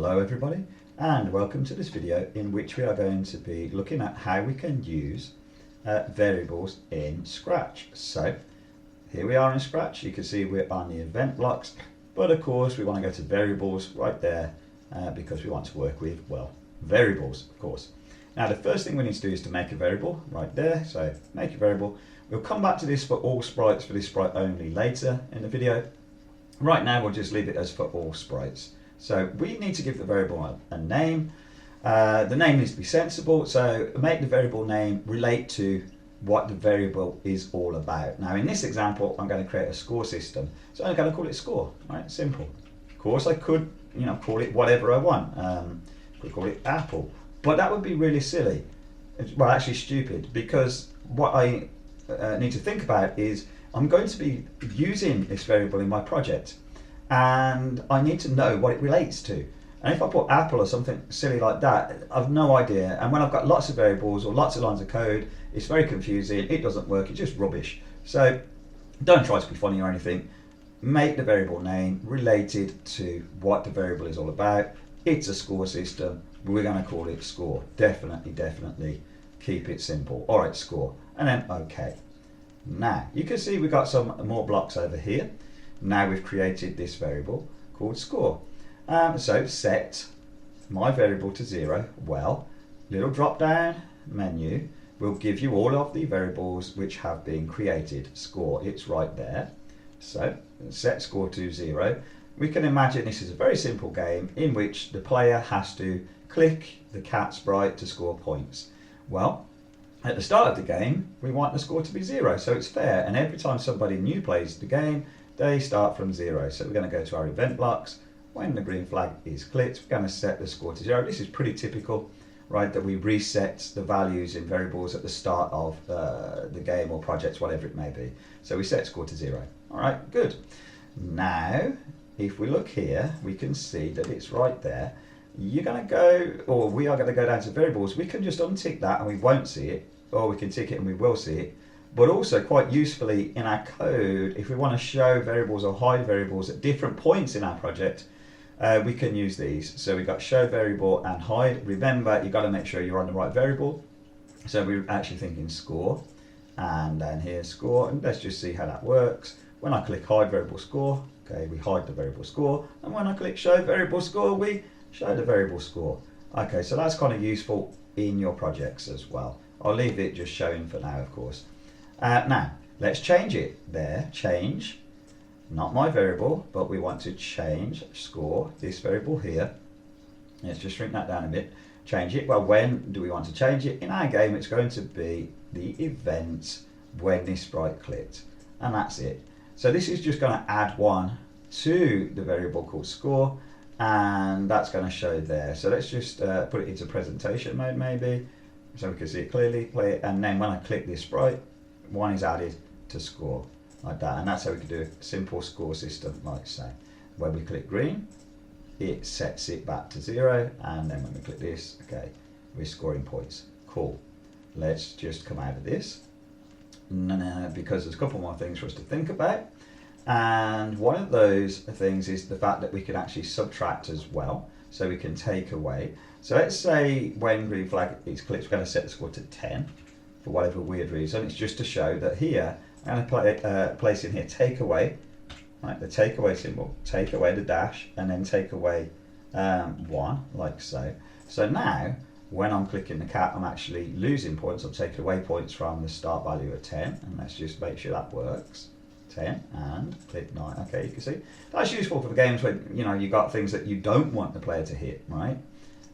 Hello everybody, and welcome to this video in which we are going to be looking at how we can use variables in Scratch. So here we are in Scratch. You can see we're on the event blocks, but of course we want to go to variables right there because we want to work with, well, variables, of course. Now the first thing we need to do is to make a variable right there. So make a variable. We'll come back to this for all sprites, for this sprite only later in the video. Right now we'll just leave it as for all sprites. So we need to give the variable a name. The name needs to be sensible, so make the variable name relate to what the variable is all about. Now in this example I'm going to create a score system, so I'm going to call it score, right? Simple. Of course I could call it whatever I want. Could call it apple, but that would be really silly, well actually stupid, because what I need to think about is I'm going to be using this variable in my project and I need to know what it relates to. And if I put apple or something silly like that, I've no idea. And when I've got lots of variables or lots of lines of code, it's very confusing, it doesn't work, it's just rubbish. So don't try to be funny or anything. Make the variable name related to what the variable is all about. It's a score system, we're going to call it score. Definitely keep it simple. All right, score, and then okay. Now you can see we've got some more blocks over here. Now we've created this variable called score. So set my variable to 0. Well, little drop down menu will give you all of the variables which have been created. Score, it's right there. So set score to 0. We can imagine this is a very simple game in which the player has to click the cat sprite to score points. Well, at the start of the game we want the score to be 0, so it's fair, and every time somebody new plays the game they start from 0. So we're going to go to our event blocks. When the green flag is clicked, we're going to set the score to 0. This is pretty typical, right, that we reset the values in variables at the start of the game or project, whatever it may be. So we set score to 0. All right, good. Now if we look here we can see that it's right there. You're going to go, or we are going to go down to variables. We can just untick that and we won't see it, or we can tick it and we will see it. But also quite usefully in our code, if we want to show variables or hide variables at different points in our project, we can use these. So we've got show variable and hide. Remember, you've got to make sure you're on the right variable. So we're actually thinking score, and then here score, and let's just see how that works. When I click hide variable score, okay, we hide the variable score, and when I click show variable score, we show the variable score. Okay, so that's kind of useful in your projects as well. I'll leave it just showing for now, of course. Now let's change it there. Change, not my variable, but we want to change score, this variable here. Let's just shrink that down a bit. Change it. Well, when do we want to change it? In our game it's going to be the event when this sprite clicked, and that's it. So this is just going to add 1 to the variable called score, and that's going to show there. So let's just put it into presentation mode maybe, so we can see it clearly, play it, and then when I click this sprite, 1 is added to score, like that. And that's how we can do a simple score system like so. When we click green, it sets it back to 0, and then when we click this, okay, we're scoring points. Cool. Let's just come out of this because there's a couple more things for us to think about. And one of those things is the fact that we can actually subtract as well, so we can take away. So let's say when green flag is clicked, we're going to set the score to 10 for whatever weird reason. It's just to show that here I'm going to place in here take away, right, the take away symbol, take away the dash, and then take away 1, like so. So now when I'm clicking the cat I'm actually losing points. I'm taking away points from the start value of 10, and let's just make sure that works. 10 and click 9. Okay, you can see that's useful for the games when you got things that you don't want the player to hit, right?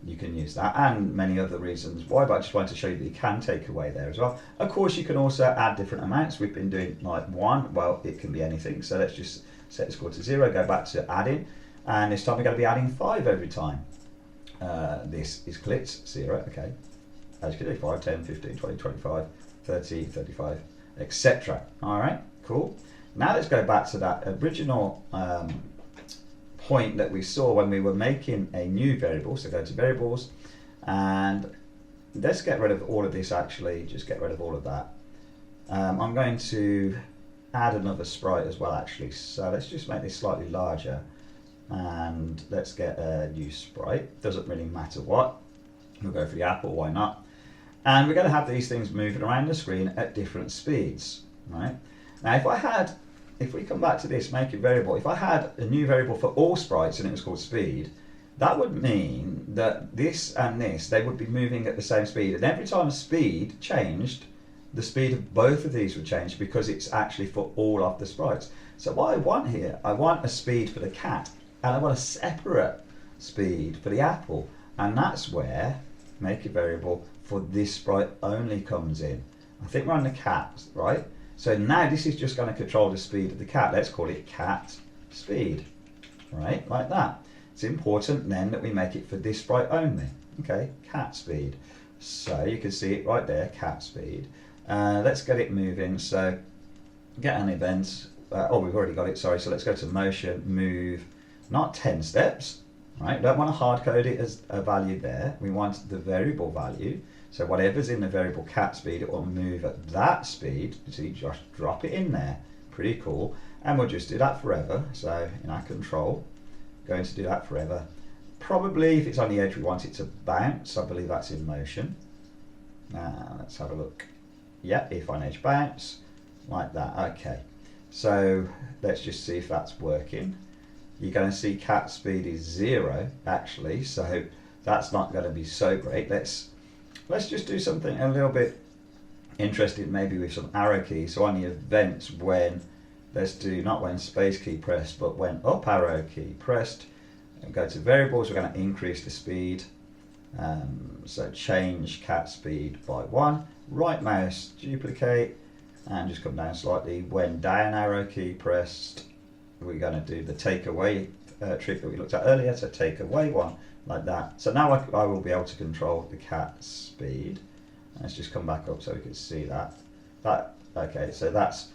You can use that, and many other reasons why, but I just wanted to show you that you can take away there as well. Of course you can also add different amounts. We've been doing like 1, well it can be anything, so let's just set the score to 0, go back to adding, and this time we're going to be adding 5 every time this is clicked. 0, okay, as you can do, 5, 10, 15, 20, 25, 30, 35, etc. All right, cool. Now let's go back to that original point that we saw when we were making a new variable. So go to variables, and let's get rid of all of this actually, just get rid of all of that. I'm going to add another sprite as well actually, so let's just make this slightly larger. and let's get a new sprite. Doesn't really matter what. We'll go for the apple, why not? And we're going to have these things moving around the screen at different speeds, right? Now, if we come back to this, make a variable, if I had a new variable for all sprites and it was called speed, that would mean that this and this, they would be moving at the same speed. And every time speed changed, the speed of both of these would change because it's actually for all of the sprites. So what I want here, I want a speed for the cat and I want a separate speed for the apple. And that's where make a variable for this sprite only comes in. I think we're on the cat, right? So now this is just going to control the speed of the cat. Let's call it cat speed, right? Like that. It's important then that we make it for this sprite only. Okay, cat speed. So you can see it right there, cat speed. Let's get it moving. So get an event. We've already got it, sorry. So let's go to motion, move, not 10 steps, right? Don't want to hard code it as a value there. We want the variable value. So whatever's in the variable cat speed, it will move at that speed. You see, just drop it in there. Pretty cool. And we'll just do that forever. So in our control, going to do that forever. Probably if it's on the edge, we want it to bounce. I believe that's in motion. Let's have a look. Yeah, if on edge bounce, like that. Okay. So let's just see if that's working. You're going to see cat speed is 0 actually. So that's not going to be so great. Let's just do something a little bit interesting, maybe with some arrow keys. So on the events, when, let's do not when space key pressed, but when up arrow key pressed, and go to variables, we're going to increase the speed. So change cat speed by 1, right mouse, duplicate, and just come down slightly. When down arrow key pressed, we're going to do the take away trick that we looked at earlier, so take away 1, like that. So now I will be able to control the cat speed. Let's just come back up so we can see that. Okay, so that's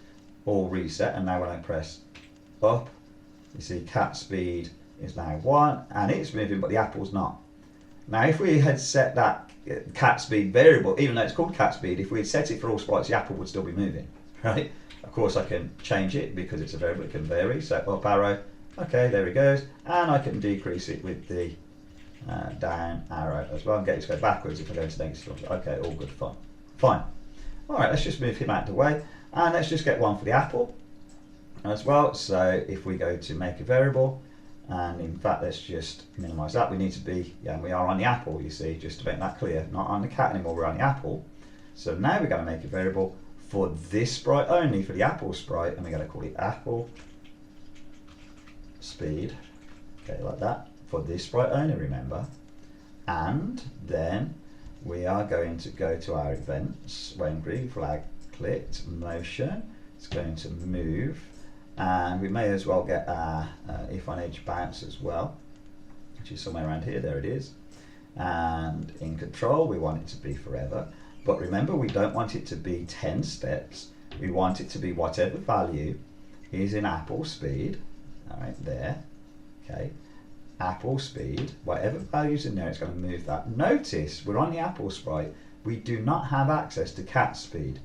all reset, and now when I press up, you see cat speed is now 1, and it's moving, but the apple's not. Now if we had set that cat speed variable, even though it's called cat speed, if we had set it for all sprites, the apple would still be moving, right? Of course I can change it because it's a variable, it can vary. So up arrow, okay, there it goes, and I can decrease it with the down arrow as well and get it to go backwards if I go into negative. Okay, all good fun. Fine. All right, let's just move him out of the way, and let's just get one for the apple as well. So if we go to make a variable, and in fact let's just minimize that. We need to be, and we are on the apple, you see, just to make that clear, not on the cat anymore, we're on the apple. So now we're going to make a variable for this sprite only, for the apple sprite, and we're going to call it apple speed, okay, like that, for this sprite only, remember. And then we are going to go to our events. When green flag clicked, motion, it's going to move, and we may as well get our if on edge bounce as well, which is somewhere around here. There it is. And in control, we want it to be forever, but remember, we don't want it to be 10 steps. We want it to be whatever value is in apple speed. All right, there. Okay, apple speed, whatever value's in there, it's going to move that. Notice we're on the apple sprite. We do not have access to cat speed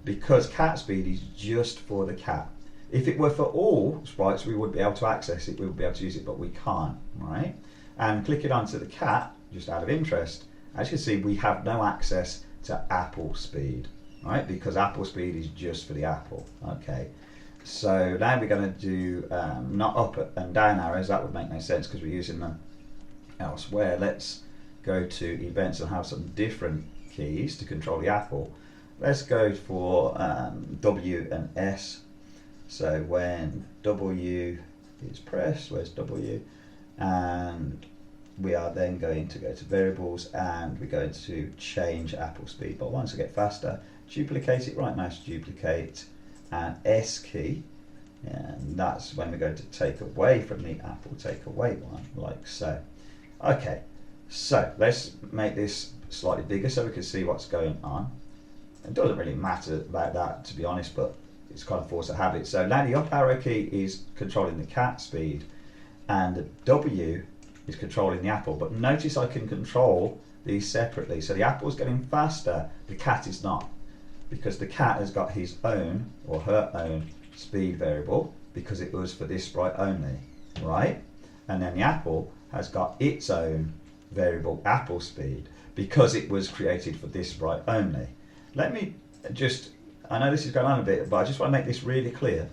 because cat speed is just for the cat. If it were for all sprites, we would be able to access it, we would be able to use it, but we can't, right? And clicking onto the cat, just out of interest, as you can see, we have no access to apple speed, right? Because apple speed is just for the apple, okay? So now we're going to do not up and down arrows. That would make no sense because we're using them elsewhere. Let's go to events and have some different keys to control the apple. Let's go for W and S. So when W is pressed, where's W? And we are then going to go to variables, and we're going to change apple speed by 1 to get faster. Duplicate it, right mouse, duplicate, and S key, and that's when we're going to take away from the apple, take away 1, like so. Okay, so let's make this slightly bigger so we can see what's going on. It doesn't really matter about that, to be honest, but it's kind of force of habit. So now the up arrow key is controlling the cat speed, and the W is controlling the apple, but notice I can control these separately. So the apple's getting faster, the cat is not, because the cat has got his own or her own speed variable because it was for this sprite only, right? and then the apple has got its own variable apple speed because it was created for this sprite only. Let me just, I know this is going on a bit, but I just want to make this really clear.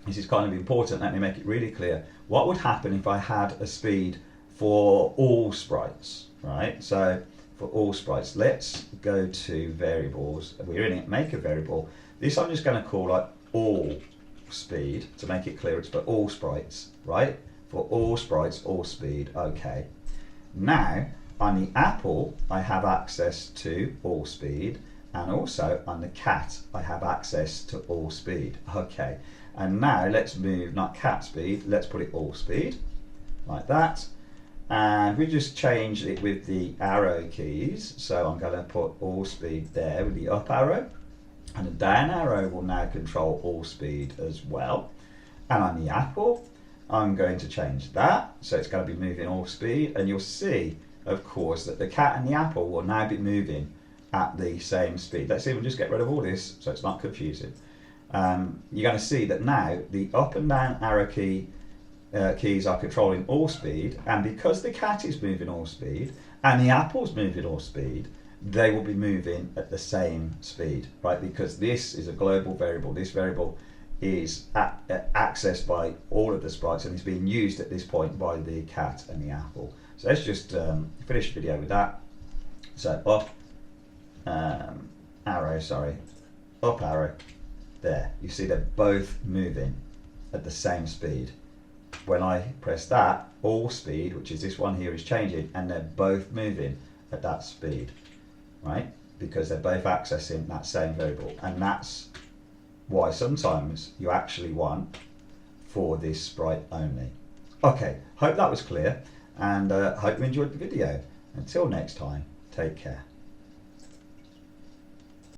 This is kind of important, let me make it really clear. What would happen if I had a speed for all sprites, right? So for all sprites, let's go to variables. We're in it, make a variable. This I'm just going to call like all speed to make it clear it's for all sprites, right? For all sprites, all speed, okay. Now, on the apple, I have access to all speed, and also on the cat, I have access to all speed, okay. And now let's move, not cat speed, let's put it all speed, like that. And we just changed it with the arrow keys. So I'm going to put all speed there with the up arrow, and the down arrow will now control all speed as well. And on the apple, I'm going to change that. So it's going to be moving all speed, and you'll see, of course, that the cat and the apple will now be moving at the same speed. Let's see, we'll just get rid of all this so it's not confusing. You're going to see that now the up and down arrow keys are controlling all speed, and because the cat is moving all speed and the apple's moving all speed, they will be moving at the same speed, right? Because this is a global variable. This variable is accessed by all of the sprites and is being used at this point by the cat and the apple. So let's just finish the video with that. So up arrow, sorry, up arrow, there. You see they're both moving at the same speed. When I press that, all speed, which is this one here, is changing, and they're both moving at that speed, right? Because they're both accessing that same variable, and that's why sometimes you actually want for this sprite only. Okay, hope that was clear, and hope you enjoyed the video. Until next time, take care.